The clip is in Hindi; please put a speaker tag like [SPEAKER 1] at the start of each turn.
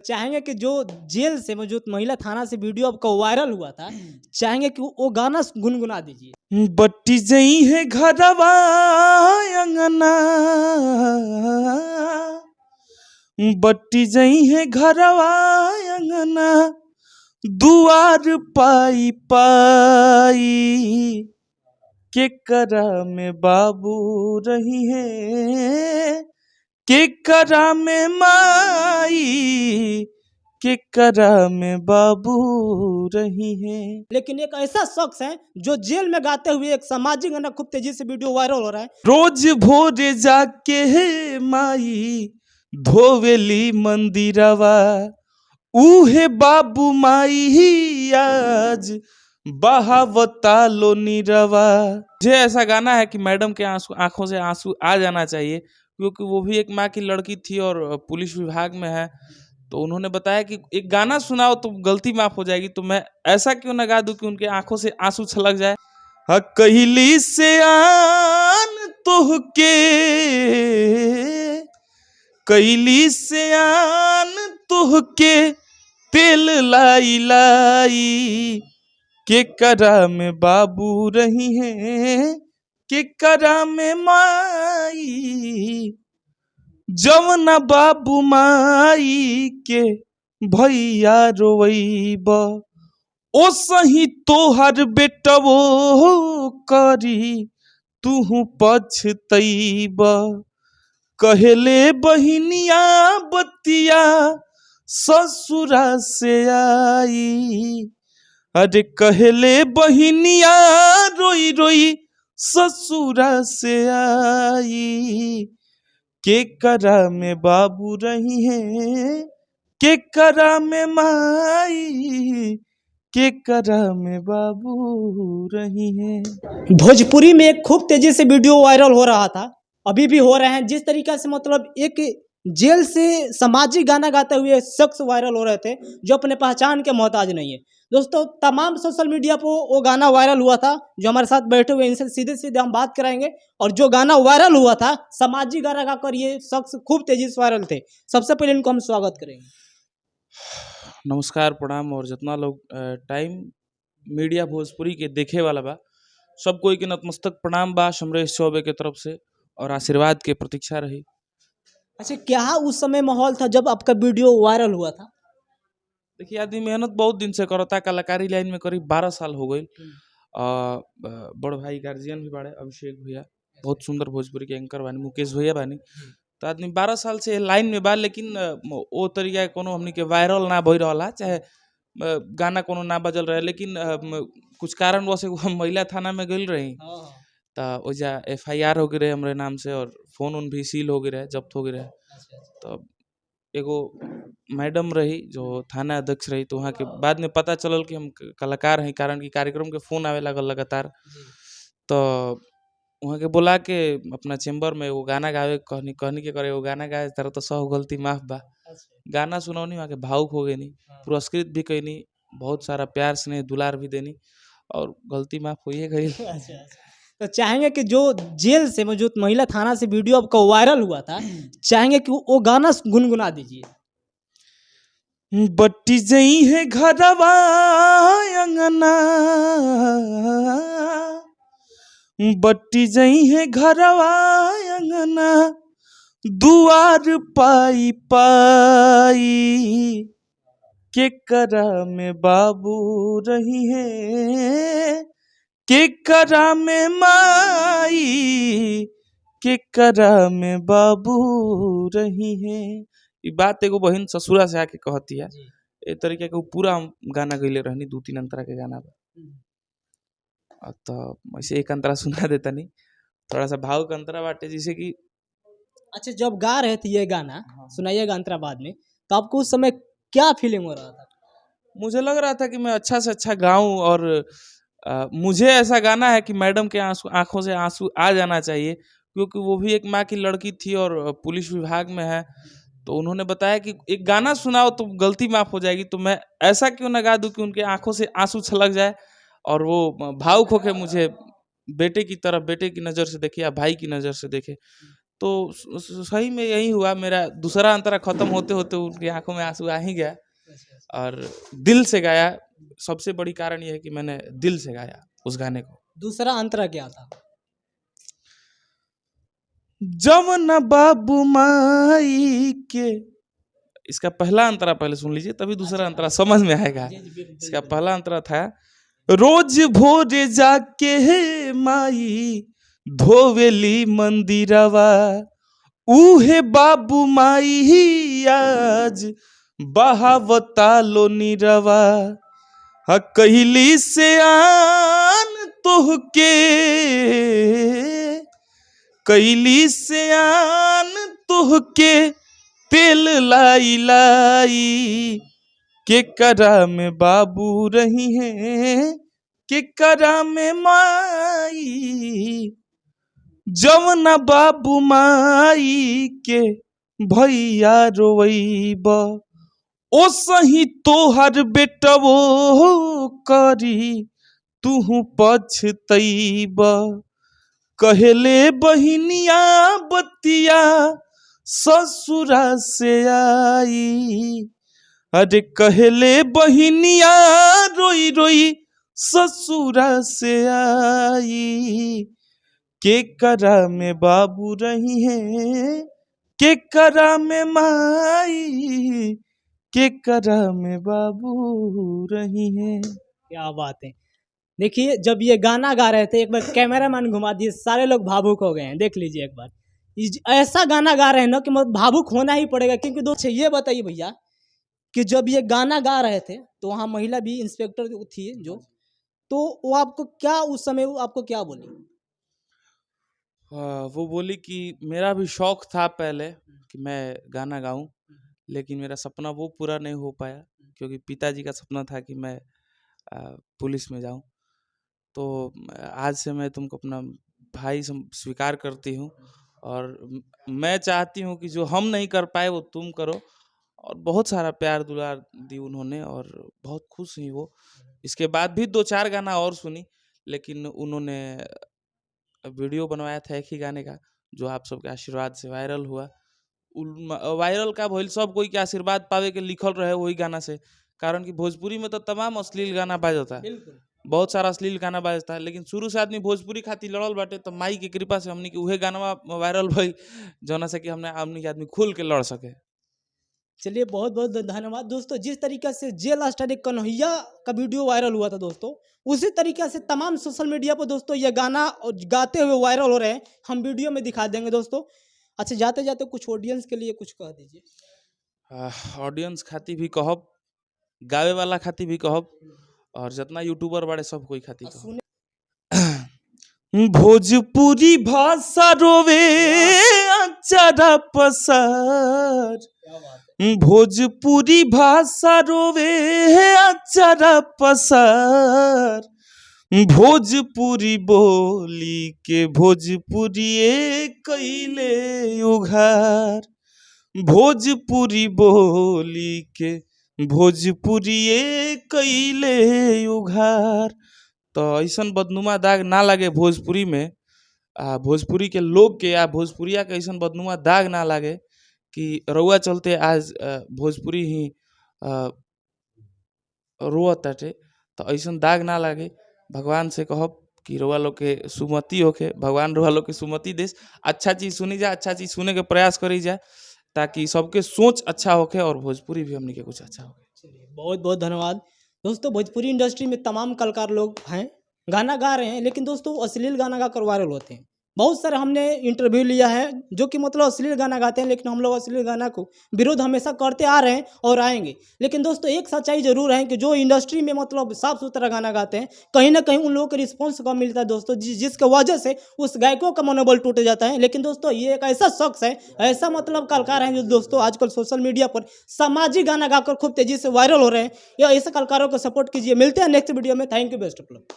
[SPEAKER 1] चाहेंगे कि जो जेल से जो महिला थाना से वीडियो आपका वायरल हुआ था, चाहेंगे कि वो गाना गुनगुना दीजिए।
[SPEAKER 2] बट्टी जई है घरवा अंगना, बट्टी जई है घरवा अंगना, दुआर पाई पाई के करा में बाबू रही है, के करा में माई, के करा में बाबू रही है।
[SPEAKER 1] लेकिन एक ऐसा शख्स है जो जेल में गाते हुए एक सामाजिक गाना खूब तेजी से वीडियो वायरल हो रहा है।
[SPEAKER 2] रोज भोरे जाके है माई धोवेली मंदिरवा, उहे बाबू माई आज बहावता लो नीरवा। मुझे ऐसा गाना है कि मैडम के आंखों से आंसू आ जाना चाहिए, क्योंकि वो भी एक माँ की लड़की थी और पुलिस विभाग में है। तो उन्होंने बताया कि एक गाना सुनाओ तो गलती माफ हो जाएगी, तो मैं ऐसा क्यों ना गा दूं कि उनके आंखों से आंसू छलक जाए। कहली से आन तोहके, कहली से आन तोहके तेल लाई लाई, के करा में बाबू रही है, के करा में माई, जवना बाबू माई के भैया रोइब, ओ सही तोहर बेटवो करी तू पछतैब। कहले बहिनिया बतिया ससुरा से आई, अरे कहले बहिनिया रोई रोई ससुरा से आई, के करा में बाबू रही है, के करा में माई, के करा में बाबू रही है।
[SPEAKER 1] भोजपुरी में एक खूब तेजी से वीडियो वायरल हो रहा था, अभी भी हो रहे हैं। जिस तरीके से मतलब एक जेल से सामाजिक गाना गाते हुए शख्स वायरल हो रहे थे जो अपने पहचान के मोहताज नहीं है। दोस्तों, तमाम सोशल मीडिया पर वो गाना वायरल हुआ था। जो हमारे साथ बैठे हुए इनसे सीधे सीधे हम बात कराएंगे। और जो गाना वायरल हुआ था, सामाजिक गाना गाकर ये शख्स खूब तेजी से वायरल थे। सबसे पहले इनको हम स्वागत करेंगे।
[SPEAKER 2] नमस्कार, प्रणाम। और जितना लोग टाइम मीडिया भोजपुरी के देखे वाला बा, सब कोई के नतमस्तक प्रणाम बा समरेश चौबे के तरफ से, और आशीर्वाद के प्रतीक्षा रही।
[SPEAKER 1] अच्छा, क्या उस समय माहौल था जब आपका वीडियो वायरल हुआ था?
[SPEAKER 2] देखिए, आदमी मेहनत बहुत दिन से करता, कलाकारी लाइन में करीब 12 साल हो गई। बड़ भाई गार्जियन भी बाड़े अभिषेक भैया, बहुत सुंदर भोजपुरी के एंकर बानी, मुकेश भैया बानी। तो आदमी 12 साल से लाइन में बा, लेकिन वो तरीका कोनो हमनी के वायरल ना भई रहला, चाहे गाना कोनो ना बजल रहे। लेकिन कुछ कारणवश हम महिला थाना में गई रही, तो ओजा FIR हो गई रहे हमरे नाम से, और फोन उन भी सील हो गई रहे, जब्त हो गई रहे। तो एगो मैडम रही जो थाना अध्यक्ष रही, तो वहाँ के बाद में पता चलल कि हम कलाकार हैं, कारण कि कार्यक्रम के फोन आवे लागल लगातार। तो वहाँ के बोला के अपना चेम्बर में एगो गाना गावे कहनी के करे, एगो गाना गाए तरह तो सब गलती माफ बा। गाना सुनौनी, वहाँ के भावुक हो गई, पुरस्कृत भी कैनी, बहुत सारा प्यार स्नेह दुलार भी देनी, और गलती माफ हो गई।
[SPEAKER 1] तो चाहेंगे कि जो जेल से जो महिला थाना से वीडियो आपका वायरल हुआ था, चाहेंगे कि वो गाना गुनगुना दीजिए।
[SPEAKER 2] बट्टी जई है घरवा अंगना, बट्टी जई है घरवा अंगना, दुआर पाई पाई, के करा में बाबू रही है, के करा में माई, के करा में बाबू रही है। ये बात एगो बहन ससुरा से आके कहती है। ए तरीके के पूरा गाना गईले रहनी, 2-3 अंतरा के गाना बा। तो ऐसे एक अंतरा सुना देता नहीं, थोड़ा सा भाव का अंतरा बाटे, जैसे कि
[SPEAKER 1] अच्छा, जब गा रहे थे ये गाना, सुनाइएगा अंतरा बाद में, तो आपको उस समय क्या फीलिंग हो रहा था?
[SPEAKER 2] मुझे लग रहा था कि मैं अच्छा से अच्छा गाऊं, और मुझे ऐसा गाना है कि मैडम के आंखों से आंसू आ जाना चाहिए, क्योंकि वो भी एक माँ की लड़की थी और पुलिस विभाग में है। तो उन्होंने बताया कि एक गाना सुनाओ तो गलती माफ हो जाएगी, तो मैं ऐसा क्यों ना गा दूं कि उनके आंखों से आंसू छलक जाए, और वो भावुक होके मुझे बेटे की तरफ, बेटे की नज़र से देखे या भाई की नज़र से देखे। तो सही में यही हुआ, मेरा दूसरा अंतरा खत्म होते होते उनकी आंखों में आंसू आ ही गया और दिल से गाया। सबसे बड़ी कारण यह है कि मैंने दिल से गाया उस गाने को।
[SPEAKER 1] दूसरा अंतरा क्या था?
[SPEAKER 2] जवन बाबू माई के, इसका पहला अंतरा पहले सुन लीजिए तभी दूसरा अंतरा समझ में आएगा। इसका पहला अंतरा था, रोज भोरे जाके हे माई धोवेली मंदिरवा, उहे बाबू माई आज बहावता लो नीरवा, कहली से आन तोहके, कैली से आन तोहके तेल लाई लाई, के करा में बाबू रही हैं के करा में माई, जवना बाबू माई के भैया रोइब, ओ सही तोहर बेटवो करी तू पछतैब, कहले बहिनिया बतिया ससुरा से आई, अरे कहले बहिनिया रोई रोई ससुरा से आई, के करा में बाबू रही हैं के करा में माई, के करा में बाबू रही हैं।
[SPEAKER 1] क्या बात है। देखिए जब ये गाना गा रहे थे, एक बार कैमरामैन घुमा दिए, सारे लोग भावुक हो गए हैं। देख लीजिए एक बार, ऐसा गाना गा रहे हैं ना कि मतलब भावुक होना ही पड़ेगा। क्योंकि दोस्त ये बताइए भैया कि जब ये गाना गा रहे थे तो वहाँ महिला भी इंस्पेक्टर थी जो, तो वो आपको क्या उस समय वो आपको क्या बोली?
[SPEAKER 2] वो बोली कि मेरा भी शौक था पहले कि मैं गाना गाऊं, लेकिन मेरा सपना वो पूरा नहीं हो पाया, क्योंकि पिताजी का सपना था कि मैं पुलिस में जाऊं। तो आज से मैं तुमको अपना भाई स्वीकार करती हूं, और मैं चाहती हूं कि जो हम नहीं कर पाए वो तुम करो। और बहुत सारा प्यार दुलार दी उन्होंने और बहुत खुश हुई वो। इसके बाद भी 2-4 गाना और सुनी, लेकिन उन्होंने वीडियो बनवाया था एक ही गाने का, जो आप सबके आशीर्वाद से वायरल हुआ। वायरल का भइल सब कोई के आशीर्वाद पावे के लिखल रहे वही गाना से, कारण कि भोजपुरी में तो तमाम अश्लील गाना बाजता है, बहुत सारा अश्लील गाना बाजता है, लेकिन शुरू से आदमी भोजपुरी खातिर लड़ल बाटे, तो माई की कृपा से हमनी के उहे गाना वायरल भई, जौना से कि हमनी के आदमी खुल के लड़ सके।
[SPEAKER 1] चलिए बहुत बहुत धन्यवाद दोस्तों। जिस तरीके से जेल स्टार कन्हैया का वीडियो वायरल हुआ था दोस्तों, उसी तरीके से तमाम सोशल मीडिया पर दोस्तों ये गाना गाते हुए वायरल हो रहे हैं। हम वीडियो में दिखा देंगे दोस्तों। अच्छा, जाते जाते कुछ ऑडियंस के लिए कुछ कह दीजिए।
[SPEAKER 2] ऑडियंस खातिर भी कहब, गावे वाला खातिर भी कहब, और जितना यूट्यूबर बड़े सब कोई खातिर कहब। भोजपुरी भाषा रोवे अचारा पसार, भोजपुरी भाषा रोवे अचारा पसार, भोजपुरी बोली के भोजपुरिये कैले उघार, भोजपुरी बोली के भोजपुरिये कैले उघार। तो ऐसन बदनुमा दाग ना लगे भोजपुरी में, भोजपुरी के लोग के या भोजपुरिया के ऐसन बदनुमा दाग ना लगे कि रउआ चलते आज भोजपुरी ही रोअत ताटे। तो ऐसन दाग ना लगे, भगवान से कहब कि रउआ लोग के सुमति होके, भगवान रउआ लोग के सुमति देश, अच्छा चीज़ सुनी जा, अच्छा चीज़ सुने के प्रयास करी जाए, ताकि सबके सोच अच्छा होके और भोजपुरी भी हमनी के कुछ अच्छा होके।
[SPEAKER 1] चलिए बहुत बहुत धन्यवाद दोस्तों। भोजपुरी इंडस्ट्री में तमाम कलाकार लोग हैं, गाना गा रहे हैं, लेकिन दोस्तों अश्लील गाना गाकर वायरल होते हैं। बहुत सारे हमने इंटरव्यू लिया है जो कि मतलब अश्लील गाना गाते हैं, लेकिन हम लोग अश्लील गाना को विरोध हमेशा करते आ रहे हैं और आएंगे। लेकिन दोस्तों एक सच्चाई जरूर है कि जो इंडस्ट्री में मतलब साफ सुथरा गाना गाते हैं, कहीं ना कहीं उन लोगों को रिस्पॉन्स कम मिलता है दोस्तों, जिसके वजह से उस गायकों का मनोबल टूट जाता है। लेकिन दोस्तों ये एक ऐसा शख्स है, ऐसा मतलब कलाकार हैं जो दोस्तों आजकल सोशल मीडिया पर सामाजिक गाना गाकर खूब तेजी से वायरल हो रहे हैं। या ऐसे कलाकारों को सपोर्ट कीजिए। मिलते हैं नेक्स्ट वीडियो में। Thank you, best of luck.